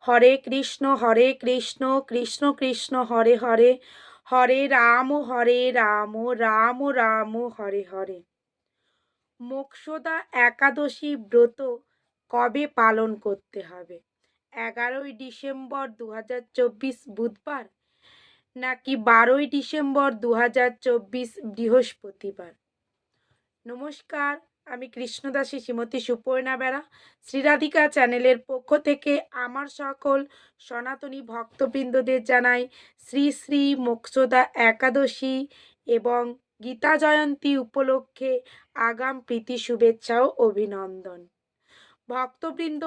হরে কৃষ্ণ কৃষ্ণ কৃষ্ণ হরে হরে, হরে রাম রাম রাম হরে হরে। মোক্ষদা একাদশী ব্রত কবে পালন করতে হবে? 11ই ডিসেম্বর 2024 বুধবার নাকি 12ই ডিসেম্বর 2024 বৃহস্পতিবার? নমস্কার, আমি কৃষ্ণদাসী শ্রীমতী সুপর্ণা বেরা শ্রীরাধিকা চ্যানেলের পক্ষ থেকে আমার সকল সনাতনী ভক্তবৃন্দদের জানাই শ্রী শ্রী মোক্ষদা একাদশী এবং গীতা জয়ন্তী উপলক্ষে আগাম প্রীতি শুভেচ্ছা ও অভিনন্দন। ভক্তবৃন্দ,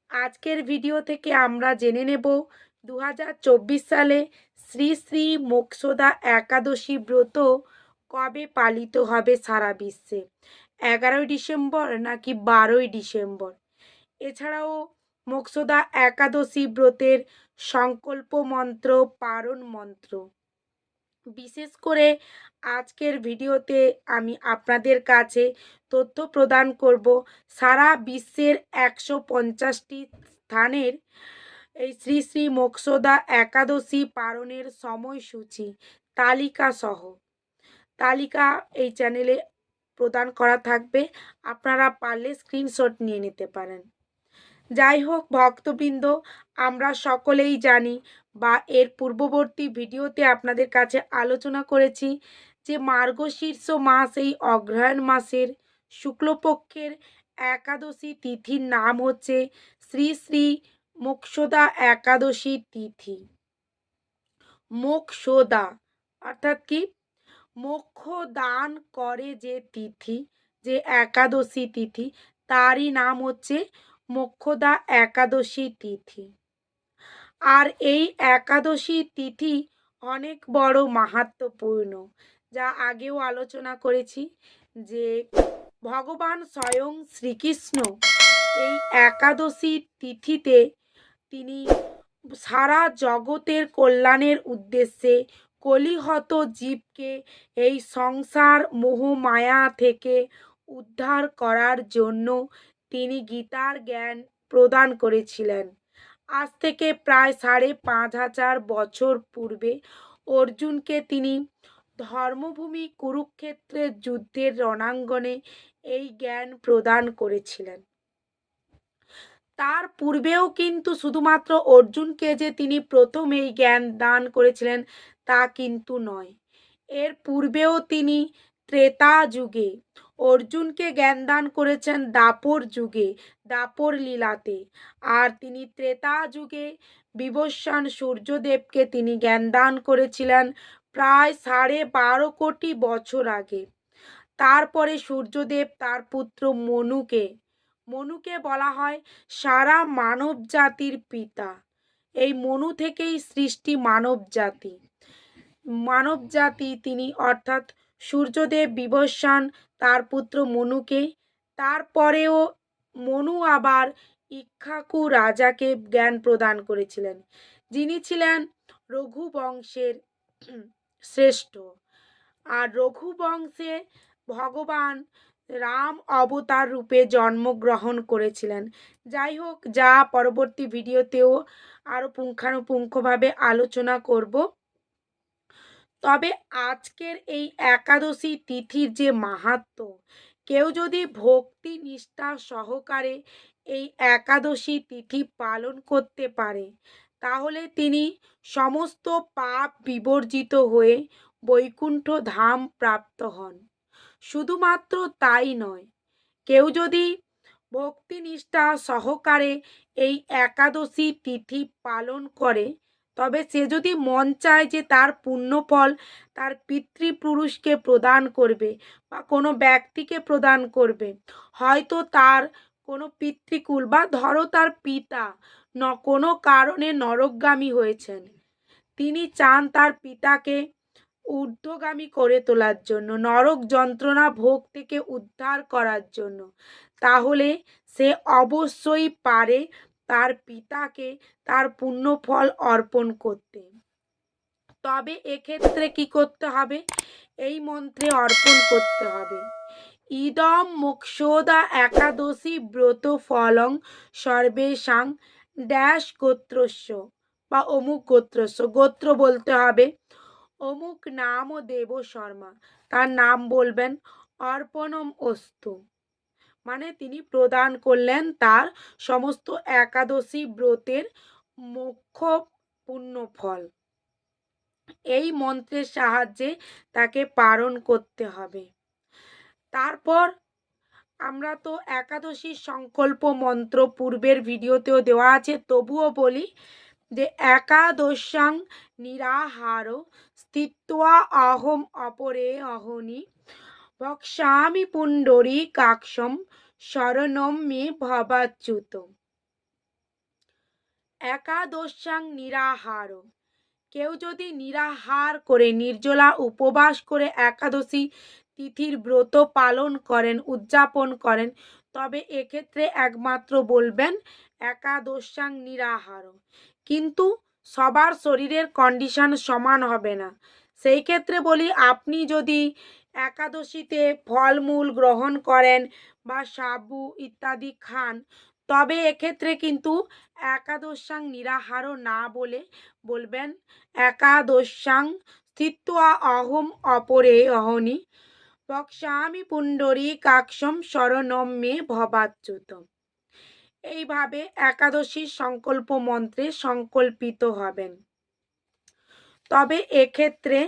আজকের ভিডিও থেকে আমরা জেনে নেব 2024 সালে শ্রী শ্রী মোক্ষদা একাদশী ব্রত কবে পালিত হবে সারা বিশ্বে, 11ই ডিসেম্বর নাকি 12ই ডিসেম্বর। এছাড়াও মোক্ষদা একাদশী ব্রতের সংকল্প মন্ত্র, পারণ মন্ত্র। বিশেষ করে আজকের ভিডিওতে আমি আপনাদের কাছে তথ্য প্রদান করব সারা বিশ্বের 150টি স্থানের এই শ্রী শ্রী মোক্ষদা একাদশী পালনের সময়সূচি তালিকা সহ। তালিকা এই চ্যানেলে প্রদান করা থাকবে, আপনারা পারলে স্ক্রিনশট নিয়ে নিতে পারেন। যাই হোক ভক্তবৃন্দ, আমরা সকলেই জানি বা এর পূর্ববর্তী ভিডিওতে আপনাদের কাছে আলোচনা করেছি যে মার্গশীর্ষ মাস, এই অগ্রহায়ণ মাসের শুক্লপক্ষের একাদশী তিথির নাম হচ্ছে শ্রী শ্রী মোক্ষদা একাদশী তিথি। মোক্ষদা অর্থাৎ কি? মোক্ষ দান করে যে তিথি, যে একাদশী তিথি, তারই নাম হচ্ছে মোক্ষদা একাদশী তিথি। আর এই একাদশী তিথি অনেক বড় মাহাত্ম্যপূর্ণ, যা আগেও আলোচনা করেছি যে ভগবান স্বয়ং শ্রীকৃষ্ণ এই একাদশী তিথিতে তিনি সারা জগতের কল্যাণের উদ্দেশ্যে কলিহত জীবকে এই সংসার মোহমায়া থেকে উদ্ধার করার জন্য তিনি গীতার জ্ঞান প্রদান করেছিলেন। আজ থেকে প্রায় 5,500 বছর পূর্বে অর্জুনকে তিনি ধর্মভূমি কুরুক্ষেত্রের যুদ্ধের রণাঙ্গনে এই জ্ঞান প্রদান করেছিলেন। তার পূর্বেও কিন্তু শুধুমাত্র অর্জুনকে যে তিনি প্রথম এই জ্ঞান দান করেছিলেন তা কিন্তু নয়। এর পূর্বেও তিনি ত্রেতা যুগে অর্জুনকে জ্ঞান দান করেছেন, দাপর যুগে, দাপর লীলাতে। আর তিনি ত্রেতা যুগে বিবস্বান সূর্যদেবকে তিনি জ্ঞান দান করেছিলেন প্রায় 12.5 কোটি বছর আগে। তারপরে সূর্যদেব তার পুত্র মনুকে বলা হয় সারা মানব জাতির পিতা। এই মনু থেকেই সৃষ্টি মানব জাতি। তিনি অর্থাৎ সূর্যদেব বিবস্বান তার পুত্র মনুকে, তারপরেও মনু আবার ইক্ষ্বাকু রাজাকে জ্ঞান প্রদান করেছিলেন, যিনি ছিলেন রঘুবংশের শ্রেষ্ঠ। আর রঘুবংশে ভগবান রাম অবতার রূপে জন্মগ্রহণ করেছিলেন। যাই হোক, যা পরবর্তী ভিডিওতেও আরও পুঙ্খানুপুঙ্খভাবে আলোচনা করব। তবে আজকের এই একাদশী তিথির যে মাহাত্ম্য, কেউ যদি ভক্তি নিষ্ঠা সহকারে এই একাদশী তিথি পালন করতে পারে, তাহলে তিনি সমস্ত পাপ বিবর্জিত হয়ে বৈকুণ্ঠ ধাম প্রাপ্ত হন। শুধুমাত্র তাই নয়, কেউ যদি ভক্তি নিষ্ঠা সহকারে এই একাদশী তিথি পালন করে, তবে সে যদি মন চায় যে তার পুণ্যফল তার পিতৃপুরুষকে প্রদান করবে বা কোনো ব্যক্তিকে প্রদান করবে, হয়তো তার কোনো পিতৃকুল বা ধরো তার পিতা কোনো কারণে নরকগামী হয়েছেন, তিনি চান তার পিতাকে ঊর্ধ্বগামী করে তোলার জন্য, নরক যন্ত্রণা ভোগ থেকে উদ্ধার করার জন্য, তাহলে সে অবশ্যই পারে তার পিতাকে তার পুণ্যফল অর্পণ করতে। তবে এক্ষেত্রে কি করতে হবে? এই মন্ত্রে অর্পণ করতে হবে, ইদম মোক্ষদা একাদশী ব্রত ফলং সর্বেষাং ড্যাশ গোত্রস্য বা অমুক গোত্রস্য, গোত্র বলতে হবে। অমুক নাম ও দেব শর্মা, তার নাম বলবেন। অর্পণম অস্তু, মানে তিনি প্রদান করলেন তার সমস্ত একাদশী ব্রতের মোক্ষ পুণ্য ফল। এই মন্ত্রের সাহায্যে তাকে পালন করতে হবে। তারপর আমরা তো একাদশীর সংকল্প মন্ত্র পূর্বের ভিডিওতেও দেওয়া আছে, তবুও বলি যে একাদশাং নিরাহার স্থিত্বা অহম অপরে অহনি ভক্ষ্যামি পুণ্ডরী কাক্ষম শরণম মে ভবাচ্যুত। একাদশাং নিরাহার, কেউ যদি নিরাহার করে নির্জলা উপবাস করে একাদশী তিথির ব্রত পালন করেন, উদযাপন করেন, তবে এক্ষেত্রে একমাত্র বলবেন একাদশাং নিরাহার। কিন্তু সবার শরীরের কন্ডিশন সমান হবে না, সেই ক্ষেত্রে বলি আপনি যদি একাদশীতে ফলমূল গ্রহণ করেন বা সাবু ইত্যাদি খান, তবে এক্ষেত্রে কিন্তু একাদশাং নিরাহার না বলে বলবেন একাদশাং স্থিত্বা অহম অপরে অহনি ভক্ষ্যামি পুণ্ডরী কাক্ষম শরণম মে ভবাচ্যুত। এইভাবে একাদশীর সংকল্প মন্ত্রে সংকল্পিত হবেন। তবে এক্ষেত্রে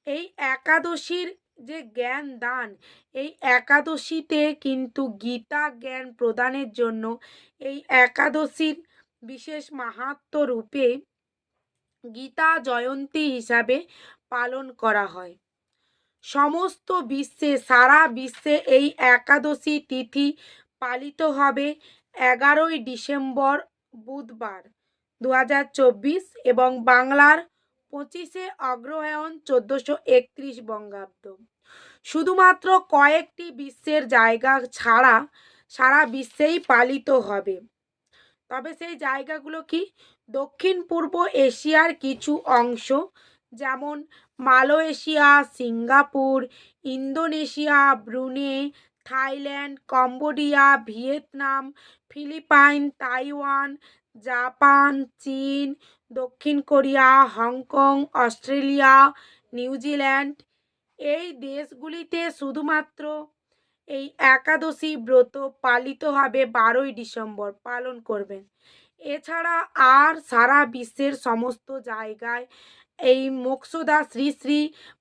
এই একাদশীর যে জ্ঞান দান, এই একাদশীতে কিন্তু গীতা জ্ঞান প্রদানের জন্য এই একাদশীর বিশেষ মাহাত্ম্য রূপে গীতা জয়ন্তী হিসাবে পালন করা হয়। সমস্ত বিশ্বে, সারা বিশ্বে এই একাদশী তিথি পালিত হবে 11ই ডিসেম্বর বুধবার 2024 এবং বাংলার 25শে অগ্রহায়ণ 1431 বঙ্গাব্দ। শুধুমাত্র কয়েকটি বিশ্বের জায়গা ছাড়া সারা বিশ্বেই পালিত হবে। তবে সেই জায়গাগুলো কি? দক্ষিণ পূর্ব এশিয়ার কিছু অংশ, যেমন Malaysia, Singapore, Indonesia, Brunei, Thailand, Cambodia, Vietnam, Philippine, Taiwan, Japan, চীন, দক্ষিণ কোরিয়া, হংকং, অস্ট্রেলিয়া, নিউজিল্যান্ড, এই দেশগুলিতে শুধুমাত্র এই একাদশী ব্রত পালিত হবে 12ই ডিসেম্বর পালন করবেন। এছাড়া আর সারা বিশ্বের সমস্ত জায়গায় এই মোক্ষদা শ্রী শ্রী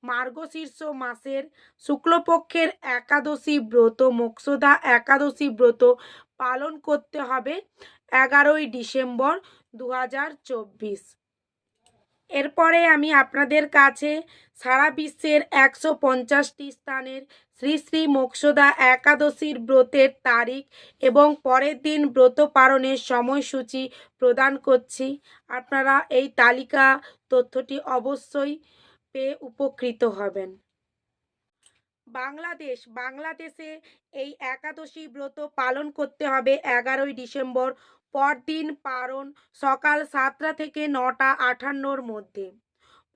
মার্গশীর্ষ মাসের শুক্লপক্ষের একাদশী ব্রত, মোক্ষদা একাদশী ব্রত পালন করতে হবে 11ই ডিসেম্বর 2024। এরপরে আমি আপনাদের কাছে সারা বিশ্বের 150টি স্থানের শ্রী শ্রী মোক্ষদা একাদশীর ব্রতের তারিখ এবং পরের দিন ব্রত পালনের সময়সূচি প্রদান করছি। আপনারা এই তালিকা তথ্যটি অবশ্যই পেয়ে উপকৃত হবেন। বাংলাদেশে এই একাদশী ব্রত পালন করতে হবে 11ই ডিসেম্বর, পরদিন পালন সকাল 7টা থেকে 9টা 58-র মধ্যে।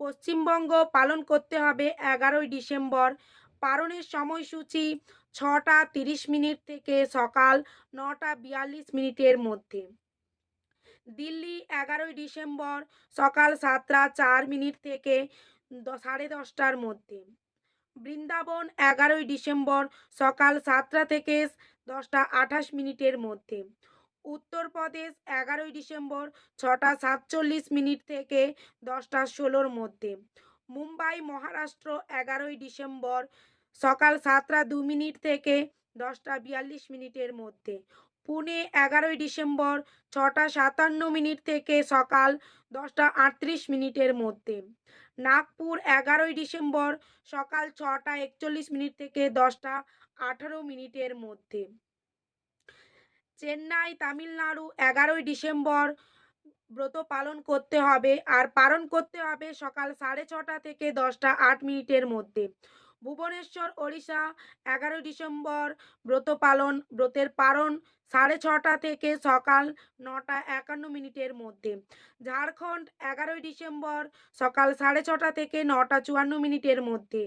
পশ্চিমবঙ্গ পালন করতে হবে 11ই ডিসেম্বর, পালনের সময়সূচি 6টা 30 মিনিট থেকে সকাল 9টা 42 মিনিটের মধ্যে। দিল্লি 11ই ডিসেম্বর সকাল 7টা 4 মিনিট থেকে 10:30টার মধ্যে। বৃন্দাবন 11ই ডিসেম্বর সকাল 7টা থেকে 10টা 28 মিনিটের মধ্যে। উত্তরপ্রদেশ 11ই ডিসেম্বর 6টা 47 মিনিট থেকে 10টা 16-র মধ্যে। মুম্বাই মহারাষ্ট্র 11ই ডিসেম্বর সকাল 7টা 2 মিনিট থেকে 10টা 42 মিনিটের মধ্যে। পুনে 11ই ডিসেম্বর 6টা 57 মিনিট থেকে সকাল 10টা 38 মিনিটের মধ্যে। নাগপুর 11ই ডিসেম্বর সকাল 6টা 41 মিনিট থেকে 10টা 18 মিনিটের মধ্যে। চেন্নাই তামিলনাড়ু 11ই ডিসেম্বর ব্রত পালন করতে হবে, আর পালন করতে হবে সকাল 6:30 থেকে 10টা 8 মিনিটের মধ্যে। ভুবনেশ্বর ওড়িশা 11 ডিসেম্বর ব্রতের পারণ 6:30 থেকে সকাল 9:51 মধ্যে। ঝাড়খণ্ড 11 ডিসেম্বর সকাল 6:30 থেকে 9:54 মধ্যে।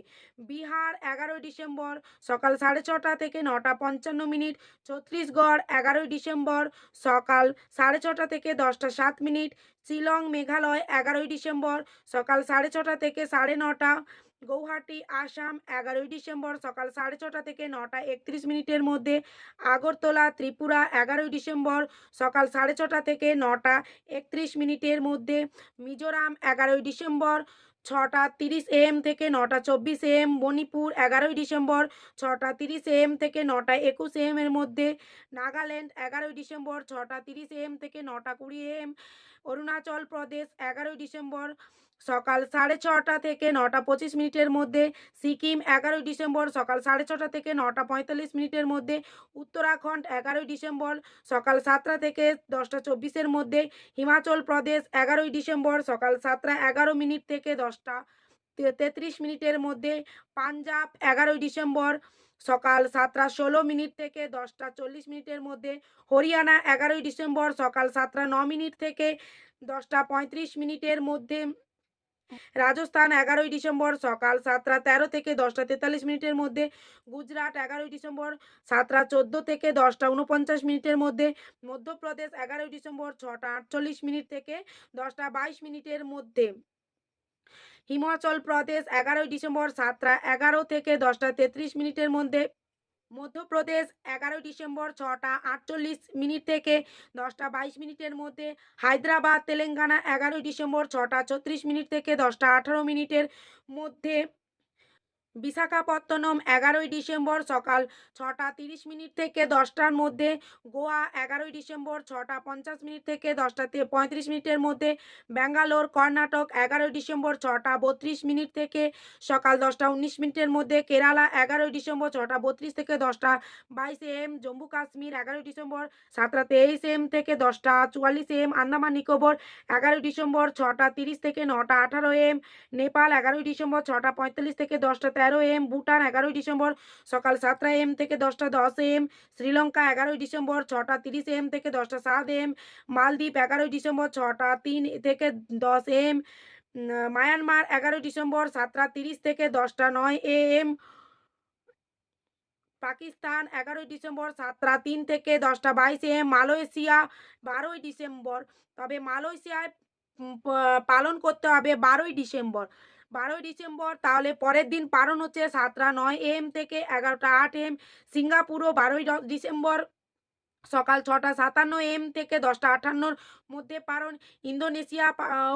বিহার 11 ডিসেম্বর সকাল 6:30 থেকে 9:55। ছত্তিশগড় 11 ডিসেম্বর সকাল 6:30 থেকে 10:07। শিলং মেঘালয় 11 ডিসেম্বর সকাল 6:30 থেকে 9:30। গৌহাটি আসাম 11 ডিসেম্বর সকাল 6:30 থেকে 9:31 মধ্যে। আগরতলা ত্রিপুরা 11 ডিসেম্বর সকাল 6:30 থেকে 9:31 মধ্যে। মিজোরাম 11 ডিসেম্বর 6:30 AM থেকে 9:24 AM। মণিপুর 11 ডিসেম্বর 6:30 AM থেকে 9:21 AM এর মধ্যে। নাগাল্যান্ড 11 ডিসেম্বর 6:30 AM থেকে 9:20 AM। অরুণাচল প্রদেশ 11 ডিসেম্বর সকাল 6:30 থেকে 9:25 মধ্যে। সিকিম 11 ডিসেম্বর সকাল 6:30 থেকে 9:45 মধ্যে। উত্তরাখণ্ড 11 ডিসেম্বর সকাল 7টা থেকে 10:24 মধ্যে। হিমাচল প্রদেশ 11 ডিসেম্বর সকাল 7:11 থেকে 10:33 মধ্যে। পাঞ্জাব 11 ডিসেম্বর সকাল 7:16 থেকে 10:40 মধ্যে। হরিয়ানা 11 ডিসেম্বর সকাল 7:09 থেকে 10:35 মধ্যে। রাজস্থান 11 ডিসেম্বর সকাল 7:13 থেকে 10:43 মধ্যে। গুজরাট 11 ডিসেম্বর 7:14 থেকে 10:49 মধ্যে। মধ্যপ্রদেশ 11 ডিসেম্বর 6:48 থেকে 10:22 মধ্যে। হিমাচল প্রদেশ 11 ডিসেম্বর 7:11 থেকে 10:33 মধ্যে। মধ্যপ্রদেশ 11 ডিসেম্বর 6:48 থেকে 10:22 মধ্যে। হায়দ্রাবাদ তেলেঙ্গানা 11 ডিসেম্বর 6:36 থেকে 10:18 মধ্যে। বিশাখাপত্তনম 11 ডিসেম্বর সকাল 6:30 থেকে 10টার মধ্যে। গোয়া 11 ডিসেম্বর 6:50 থেকে 10:35 মধ্যে। ব্যাঙ্গালোর কর্ণাটক 11 ডিসেম্বর 6:32 থেকে সকাল 10:19 মধ্যে। কেরালা 11 ডিসেম্বর 6:32 থেকে 10:22 AM। Jammu Kashmir 11 December 7:23 AM থেকে 10:44 AM। আন্দামান নিকোবর 11 ডিসেম্বর 6:30 থেকে 9:18 AM। নেপাল 11 ডিসেম্বর 6:45 থেকে 10:13 AM। ভুটান 11 ডিসেম্বর সকাল 7টা AM থেকে 10:10 AM। শ্রীলঙ্কা 11 ডিসেম্বর 6:30 AM থেকে 10:07 AM। মালদ্বীপ 11 ডিসেম্বর 6:03 থেকে 10 AM। মায়ানমার 11 ডিসেম্বর 7:30 থেকে 10:09 AM। পাকিস্তান 11 ডিসেম্বর 7:03 থেকে 10:22 AM। মালয়েশিয়া 12 ডিসেম্বর, তবে মালয়েশিয়ায় পালন করতে হবে 12 ডিসেম্বর। 12 ডিসেম্বর তাহলে পরের দিন পালন হচ্ছে 7:09 AM থেকে 11:08 AM। সিঙ্গাপুরও 12 ডিসেম্বর সকাল 6:57 AM থেকে 10:58 মধ্যে পালন। ইন্দোনেশিয়া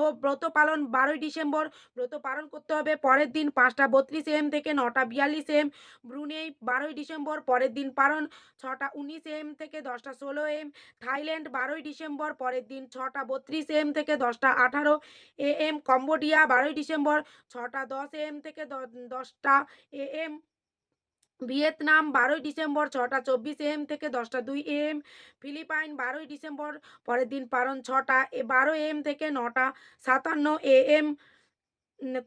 ও ব্রত পালন 12 ডিসেম্বর। ব্রত পালন করতে হবে পরের দিন 5:32 AM থেকে 9:42 AM। ব্রুনেই 12 ডিসেম্বর পরের দিন পালন 6:19 AM থেকে 10:16 AM। থাইল্যান্ড 12 ডিসেম্বর পরের দিন 6:32 AM থেকে 10:18 AM। কম্বোডিয়া 12 ডিসেম্বর 6:10 AM থেকে 10টা AM। ভিয়েতনাম 12 ডিসেম্বর 6:24 AM থেকে 10:02 AM। ফিলিপাইন 12 ডিসেম্বর পরের দিন পালন 6:12 AM থেকে 9:57 AM।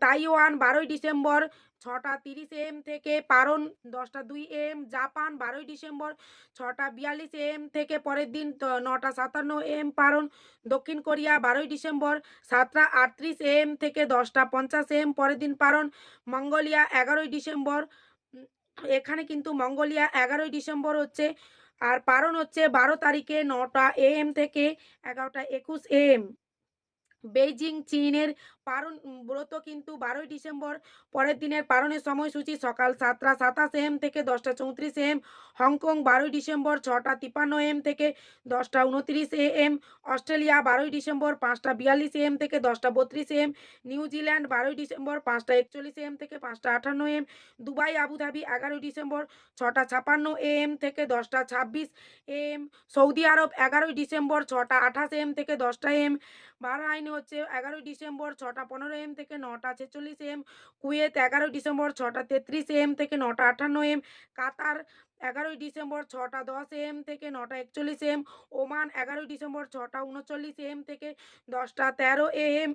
তাইওয়ান 12 ডিসেম্বর 6:30 AM থেকে পালন 10:02 AM। জাপান 12 ডিসেম্বর 6:42 AM থেকে পরের দিন 9:57 AM পালন। দক্ষিণ কোরিয়া 12 ডিসেম্বর 7:38 AM থেকে 10:50 AM পরের দিন পালন। মঙ্গোলিয়া 11 ডিসেম্বর, এখানে কিন্তু মঙ্গোলিয়া 11 ডিসেম্বর হচ্ছে, আর পালন হচ্ছে 12 তারিখে 9টা AM থেকে 11:21 AM। বেইজিং চীনের পালন ব্রত কিন্তু 12 ডিসেম্বর পরের দিনের পালনের সময়সূচি সকাল 7:27 AM থেকে 10:34 AM। হংকং 12 ডিসেম্বর 6:53 AM থেকে 10:29 AM। অস্ট্রেলিয়া 12 ডিসেম্বর 5:42 AM থেকে 10:32 AM। নিউজিল্যান্ড 12 ডিসেম্বর 5:41 AM থেকে 5:58 AM। Dubai Abu Dhabi 11 December 6:56 AM থেকে 10:26 AM। Saudi Arab 11 December 6:28 AM থেকে 10টা AM। বাহরাইন হচ্ছে 11 ডিসেম্বর 6:15 AM থেকে 9:46 AM। কুয়েত 11 ডিসেম্বর 6:33 AM থেকে 9:58 AM। কাতার 11 ডিসেম্বর 6:10 AM থেকে 9:41 AM। ওমান 11 ডিসেম্বর 6:39 AM থেকে 10:13 AM।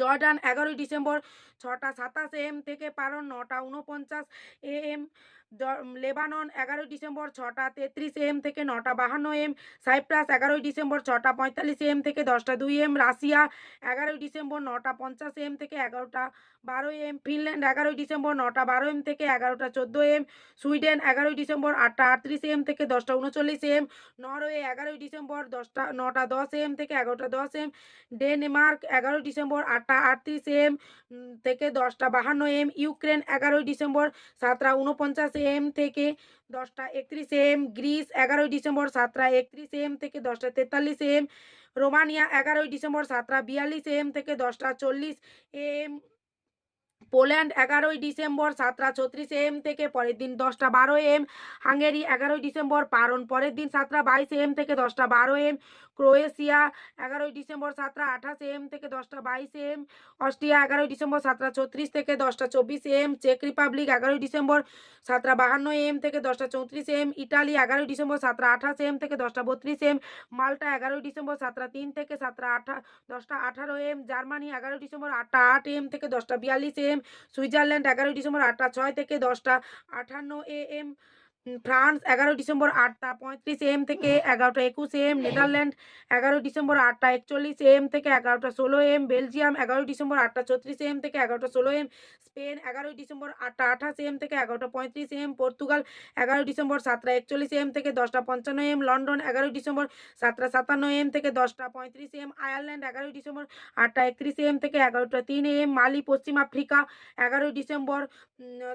জর্ডান 11ই ডিসেম্বর 6:27 AM থেকে পারন 9:49 AM। লেবানন 11ই ডিসেম্বর 6:33 AM থেকে 9:52 AM। সাইপ্রাস 11ই ডিসেম্বর 6:45 AM থেকে 10:02 AM। রাশিয়া 11ই ডিসেম্বর 9:50 AM থেকে 11:12 AM। Finland 11ই December 9:12 AM থেকে 11:14 AM। Sweden 11ই December 8:38 AM থেকে 10:39 AM। Norway 11ই December 9:10 AM থেকে 11:10 AM। Denmark 11ই December 8:38 AM থেকে 10:52 AM। Ukraine 11ই December 7:49 AM থেকে 10:31 AM। Greece 11ই December 7:31 AM থেকে 10:43 AM। Romania 11ই December 7:42 AM থেকে 10:40 AM। Poland 11ই December 7:36 AM থেকে পরের দিন 10:12 AM। হাঙ্গেরি 11ই ডিসেম্বর পারণ পরের দিন 7:22 AM থেকে 10:12 AM। ক্রোয়েশিয়া 11ই ডিসেম্বর 7:28 AM থেকে 10:22 AM। অস্ট্রিয়া 11ই ডিসেম্বর 7:36 থেকে 10:24 AM। চেক রিপাবলিক 11ই ডিসেম্বর 7:52 AM থেকে 10:34 AM। ইটালি 11ই ডিসেম্বর 7:28 AM থেকে 10:32 AM। মাল্টা 11ই ডিসেম্বর 7:03 থেকে 10:18 AM। জার্মানি 11ই ডিসেম্বর 8:08 AM থেকে 10:42 AM। সুইজারল্যান্ড 11ই ডিসেম্বর 8:06 থেকে 10:58 AM। ফ্রান্স 11ই ডিসেম্বর 8:35 AM থেকে 11:21 AM। নেদারল্যান্ড 11ই ডিসেম্বর 8:41 AM থেকে 11:16 AM। বেলজিয়াম 11ই ডিসেম্বর 8:34 AM থেকে 11:16 AM। স্পেন 11ই ডিসেম্বর 8:28 AM থেকে 11:35 AM। পর্তুগাল 11ই ডিসেম্বর 7:41 AM থেকে 10:55 AM। London 11ই December 7:57 AM থেকে 10:35 AM। Ireland 11ই December 8:31 AM থেকে 11:03 AM। Money Paschim Africa 11ই December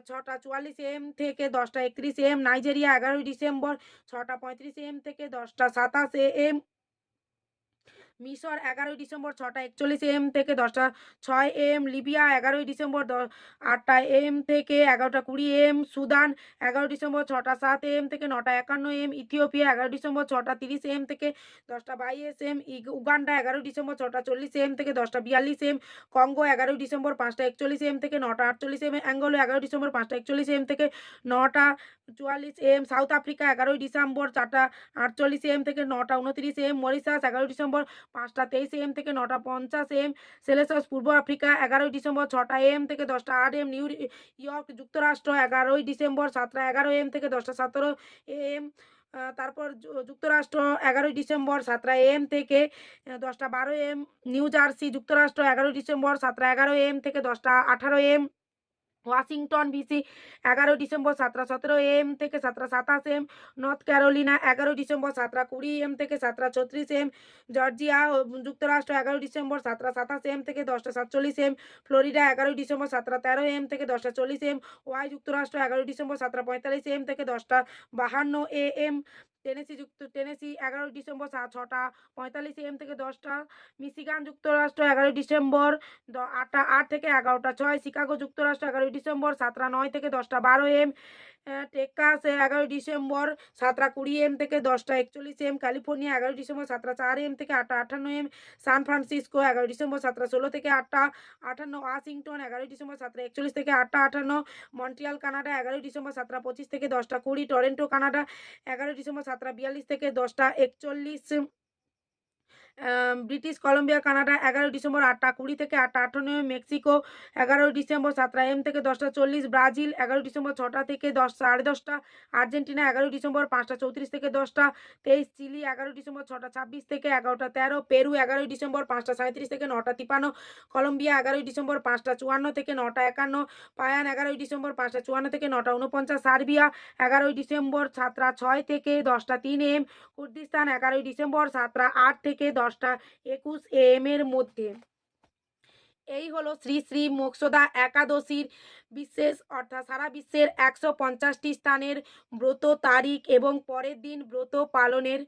6:44 AM থেকে 10:31 AM। Nigeria 11ই December 6:35 AM থেকে 10:27 AM। মিশর 11ই December 6:41 AM থেকে 10:06 AM। লিবিয়া 11ই ডিসেম্বর 8টা AM থেকে 11:20 AM। সুদান 11ই ডিসেম্বর 6:07 AM থেকে 9:51 AM। ইথিওপিয়া 11ই ডিসেম্বর 6:30 AM থেকে 10:22 AM। উগান্ডা 11ই ডিসেম্বর 6:40 AM থেকে 10:42 AM। কঙ্গো 11ই ডিসেম্বর 5:41 AM থেকে 9:48 AM। অ্যাঙ্গোলা 11ই ডিসেম্বর 5:41 AM থেকে 9:44 AM। সাউথ আফ্রিকা 11ই ডিসেম্বর 4:48 AM থেকে 9:29 AM। মরিশাস 11ই ডিসেম্বর 5:23 AM থেকে 9:50 AM। সেলেসাস পূর্ব আফ্রিকা 11ই ডিসেম্বর 6টা AM থেকে 10:08 AM। নিউ ইয়র্ক যুক্তরাষ্ট্র 11ই ডিসেম্বর 7:11 AM থেকে 10:17 AM। তারপর যুক্তরাষ্ট্র 11ই ডিসেম্বর 7টা AM থেকে 10:12 AM। নিউ জার্সি যুক্তরাষ্ট্র 11ই ডিসেম্বর 7:11 AM থেকে 10:18 AM। ওয়াশিংটন বিসি 11ই ডিসেম্বর 7:17 AM থেকে 7:27 AM। নর্থ ক্যারোলিনা 11ই ডিসেম্বর 7:20 AM থেকে 7:36 AM। জর্জিয়া যুক্তরাষ্ট্র 11ই ডিসেম্বর 7:27 AM থেকে 10:47 AM। ফ্লোরিডা 11ই ডিসেম্বর 7:13 AM থেকে 10:40 AM। ওয়াই যুক্তরাষ্ট্র 11ই ডিসেম্বর 7:45 AM থেকে 10:52 AM। টেনেসি 11ই ডিসেম্বর 6:45 AM থেকে 10টা। মিশিগান যুক্তরাষ্ট্র 11ই ডিসেম্বর 8 থেকে 11:06। শিকাগো যুক্তরাষ্ট্র 11ই ডিসেম্বর 7:09 থেকে 10:12 AM। টেক্সাস 11ই ডিসেম্বর 7:20 AM থেকে 10:41 AM। ক্যালিফোর্নিয়া 11ই ডিসেম্বর 7:04 AM থেকে 8:58 AM। সান ফ্রান্সিসকো 11ই ডিসেম্বর 7:16 থেকে 8:58। ওয়াশিংটন 11ই ডিসেম্বর 7:41 থেকে 8:58। মন্ট্রিয়াল কানাডা 11ই ডিসেম্বর 7:25 থেকে 10:20। টরন্টো কানাডা 11ই ডিসেম্বর 7:42 থেকে 10:41। ব্রিটিশ কলম্বিয়া কানাডা 11ই ডিসেম্বর 8:20 থেকে 8:58। মেক্সিকো 11ই ডিসেম্বর 7 AM থেকে 10:40। ব্রাজিল 11ই ডিসেম্বর 6টা থেকে 10:10:30। আর্জেন্টিনা 11ই ডিসেম্বর 5:34 থেকে 10:23। চিলি 11ই ডিসেম্বর 6:26 থেকে 11:13। পেরু 11ই ডিসেম্বর 5:37 থেকে 9:53। কলম্বিয়া 11ই ডিসেম্বর 5:54 থেকে 9:51। পায়ান 11ই ডিসেম্বর 5:54 থেকে 9:49। সার্বিয়া 11ই ডিসেম্বর 7:06 থেকে 10:03 AM। কুর্দিস্তান 11ই ডিসেম্বর 7:08 থেকে 10:21 AM এর মধ্যে। এই হলো শ্রী শ্রী মোক্ষদা একাদশীর বিশেষ অর্থাৎ সারা বিশ্বের 150টি স্থানের ব্রত তারিখ এবং পরের দিন ব্রত পালনের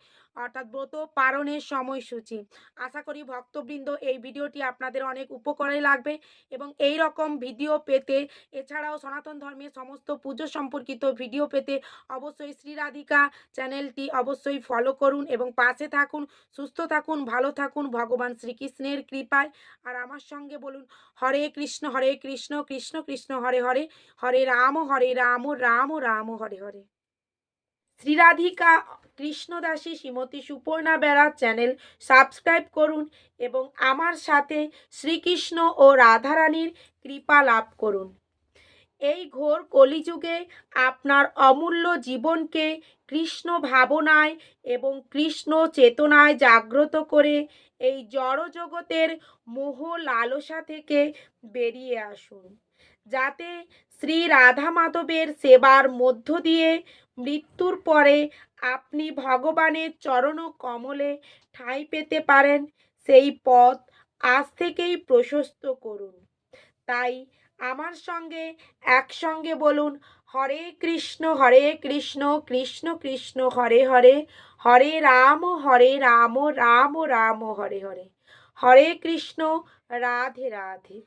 অর্থাৎ ব্রত পালনের সময়সূচি। আশা করি ভক্তবৃন্দ এই ভিডিওটি আপনাদের অনেক উপকারে লাগবে এবং এই রকম ভিডিও পেতে এছাড়াও সনাতন ধর্মের সমস্ত পুজো সম্পর্কিত ভিডিও পেতে অবশ্যই শ্রী রাধিকা চ্যানেলটি অবশ্যই ফলো করুন এবং পাশে থাকুন। সুস্থ থাকুন, ভালো থাকুন ভগবান শ্রীকৃষ্ণের কৃপায়। আর আমার সঙ্গে বলুন হরে কৃষ্ণ কৃষ্ণ কৃষ্ণ হরে হরে, হরে রাম রাম রাম হরে হরে। শ্রীরাধিকা কৃষ্ণদাসী শ্রীমতী সুপর্ণা বেরা চ্যানেল সাবস্ক্রাইব করুন এবং আমার সাথে শ্রীকৃষ্ণ ও রাধারানীর কৃপা লাভ করুন। এই ঘোর কলিযুগে আপনার অমূল্য জীবনকে কৃষ্ণ ভাবনায় এবং কৃষ্ণ চেতনায় জাগ্রত করে এই জড় জগতের মোহ লালসা থেকে বেরিয়ে আসুন, যাতে শ্রী রাধা মাধবের সেবার মধ্য দিয়ে মৃত্যুর পরে আপনি ভগবানের চরণ কমলে ঠাঁই পেতে পারেন। সেই পথ আজ থেকেই প্রশস্ত করুন। তাই আমার সঙ্গে একসঙ্গে বলুন, হরে কৃষ্ণ কৃষ্ণ কৃষ্ণ হরে হরে, হরে রাম রাম রাম হরে হরে, হরে কৃষ্ণ, রাধে রাধে।